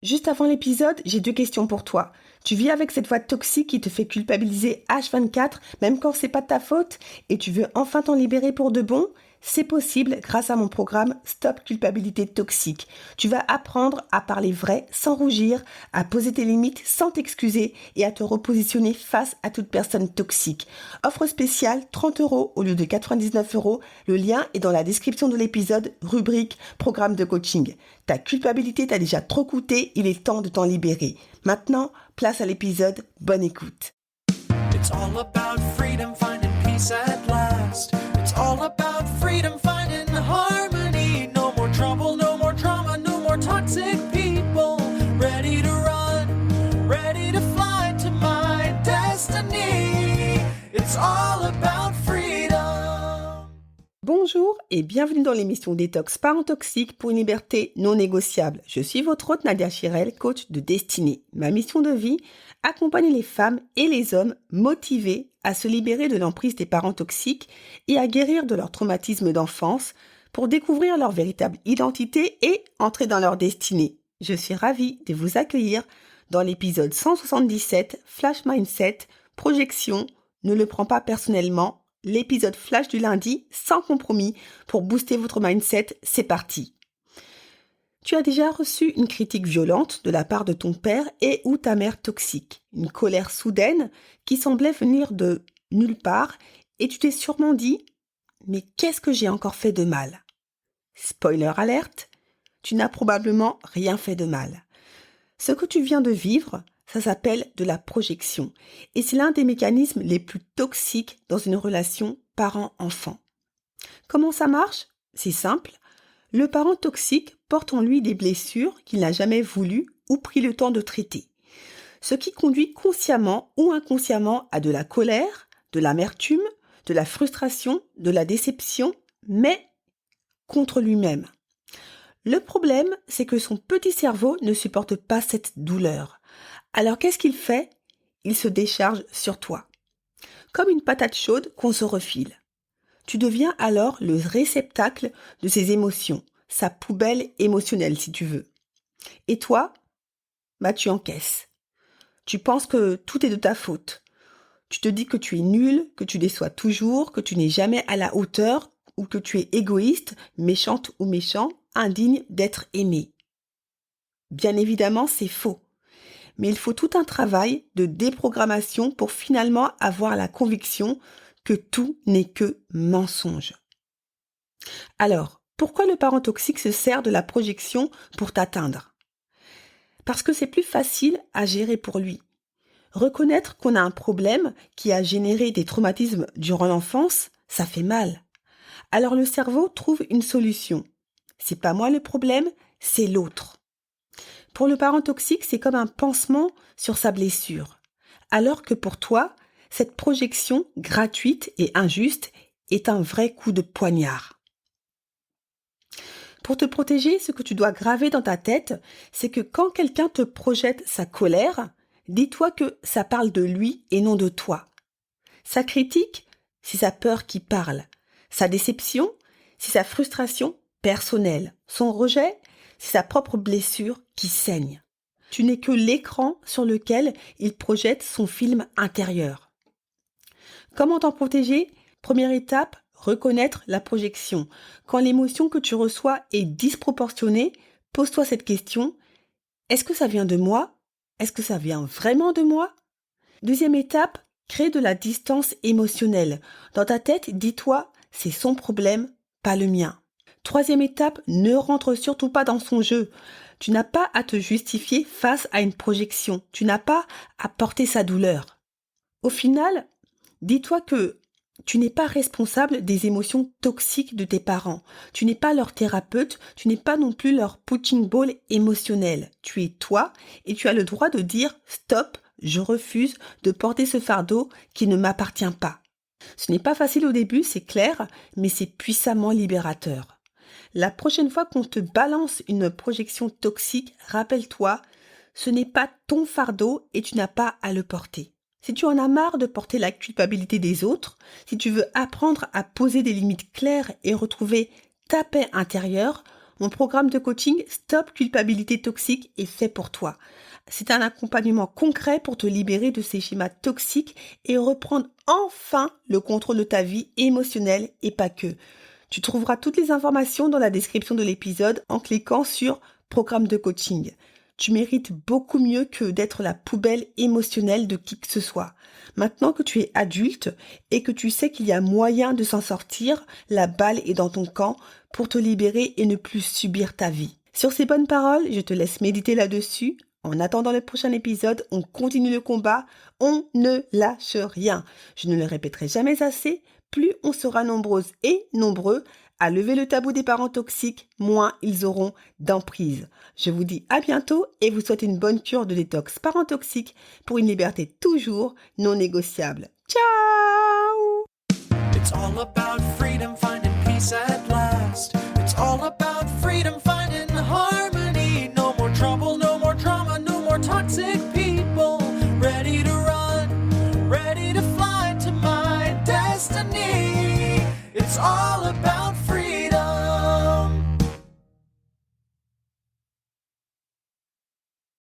Juste avant l'épisode, j'ai 2 questions pour toi. Tu vis avec cette voix toxique qui te fait culpabiliser H24, même quand c'est pas de ta faute, et tu veux enfin t'en libérer pour de bon? C'est possible grâce à mon programme Stop Culpabilité Toxique. Tu vas apprendre à parler vrai sans rougir, à poser tes limites sans t'excuser et à te repositionner face à toute personne toxique. Offre spéciale 30 € au lieu de 99 €. Le lien est dans la description de l'épisode, rubrique programme de coaching. Ta culpabilité t'a déjà trop coûté, il est temps de t'en libérer. Maintenant, place à l'épisode, bonne écoute. It's all about freedom, finding peace at last. It's all about freedom, finding harmony. No more trouble, no more drama, no more toxic people. Ready to run, ready to fly to my destiny. It's all about freedom. Bonjour et bienvenue dans l'émission Détox Parents Toxiques pour une liberté non négociable. Je suis votre hôte Nadia Chirel, coach de destinée. Ma mission de vie, accompagner les femmes et les hommes motivés à se libérer de l'emprise des parents toxiques et à guérir de leur traumatisme d'enfance pour découvrir leur véritable identité et entrer dans leur destinée. Je suis ravie de vous accueillir dans l'épisode 177, Flash Mindset, Projection, ne le prends pas personnellement, l'épisode flash du lundi, sans compromis, pour booster votre mindset, c'est parti. Tu as déjà reçu une critique violente de la part de ton père et ou ta mère toxique, une colère soudaine qui semblait venir de nulle part et tu t'es sûrement dit « Mais qu'est-ce que j'ai encore fait de mal ?» Spoiler alerte, tu n'as probablement rien fait de mal. Ce que tu viens de vivre, ça s'appelle de la projection et c'est l'un des mécanismes les plus toxiques dans une relation parent-enfant. Comment ça marche ? C'est simple. Le parent toxique porte en lui des blessures qu'il n'a jamais voulu ou pris le temps de traiter, ce qui conduit consciemment ou inconsciemment à de la colère, de l'amertume, de la frustration, de la déception, mais contre lui-même. Le problème, c'est que son petit cerveau ne supporte pas cette douleur. Alors qu'est-ce qu'il fait ? Il se décharge sur toi. Comme une patate chaude qu'on se refile. Tu deviens alors le réceptacle de ses émotions, sa poubelle émotionnelle si tu veux. Et toi, tu encaisses. Tu penses que tout est de ta faute. Tu te dis que tu es nul, que tu déçois toujours, que tu n'es jamais à la hauteur ou que tu es égoïste, méchante ou méchant, indigne d'être aimé. Bien évidemment, c'est faux. Mais il faut tout un travail de déprogrammation pour finalement avoir la conviction que tout n'est que mensonge. Alors, pourquoi le parent toxique se sert de la projection pour t'atteindre ? Parce que c'est plus facile à gérer pour lui. Reconnaître qu'on a un problème qui a généré des traumatismes durant l'enfance, ça fait mal. Alors le cerveau trouve une solution. C'est pas moi le problème, c'est l'autre. Pour le parent toxique, c'est comme un pansement sur sa blessure. Alors que pour toi, cette projection gratuite et injuste est un vrai coup de poignard. Pour te protéger, ce que tu dois graver dans ta tête, c'est que quand quelqu'un te projette sa colère, dis-toi que ça parle de lui et non de toi. Sa critique, c'est sa peur qui parle. Sa déception, c'est sa frustration personnelle. Son rejet, c'est sa propre blessure qui saigne. Tu n'es que l'écran sur lequel il projette son film intérieur. Comment t'en protéger ? Première étape, reconnaître la projection. Quand l'émotion que tu reçois est disproportionnée, pose-toi cette question. Est-ce que ça vient de moi ? Est-ce que ça vient vraiment de moi ? Deuxième étape, crée de la distance émotionnelle. Dans ta tête, dis-toi, c'est son problème, pas le mien. Troisième étape, ne rentre surtout pas dans son jeu. Tu n'as pas à te justifier face à une projection. Tu n'as pas à porter sa douleur. Au final, dis-toi que tu n'es pas responsable des émotions toxiques de tes parents. Tu n'es pas leur thérapeute, tu n'es pas non plus leur punching ball émotionnel. Tu es toi et tu as le droit de dire « Stop, je refuse de porter ce fardeau qui ne m'appartient pas ». Ce n'est pas facile au début, c'est clair, mais c'est puissamment libérateur. La prochaine fois qu'on te balance une projection toxique, rappelle-toi, ce n'est pas ton fardeau et tu n'as pas à le porter. Si tu en as marre de porter la culpabilité des autres, si tu veux apprendre à poser des limites claires et retrouver ta paix intérieure, Mon programme de coaching Stop Culpabilité Toxique est fait pour toi. C'est un accompagnement concret pour te libérer de ces schémas toxiques et reprendre enfin le contrôle de ta vie émotionnelle et pas que. Tu trouveras toutes les informations dans la description de l'épisode en cliquant sur Programme de coaching. Tu mérites beaucoup mieux que d'être la poubelle émotionnelle de qui que ce soit. Maintenant que tu es adulte et que tu sais qu'il y a moyen de s'en sortir, la balle est dans ton camp pour te libérer et ne plus subir ta vie. Sur ces bonnes paroles, je te laisse méditer là-dessus. En attendant le prochain épisode, on continue le combat, on ne lâche rien. Je ne le répéterai jamais assez, plus on sera nombreuses et nombreux à lever le tabou des parents toxiques, moins ils auront d'emprise. Je vous dis à bientôt et vous souhaite une bonne cure de détox parents toxiques pour une liberté toujours non négociable. Ciao! It's all about freedom, finding peace at last. It's all about freedom, finding harmony. No more trouble, no more drama, no more toxic people. Ready to run, ready to fly to my destiny. It's all about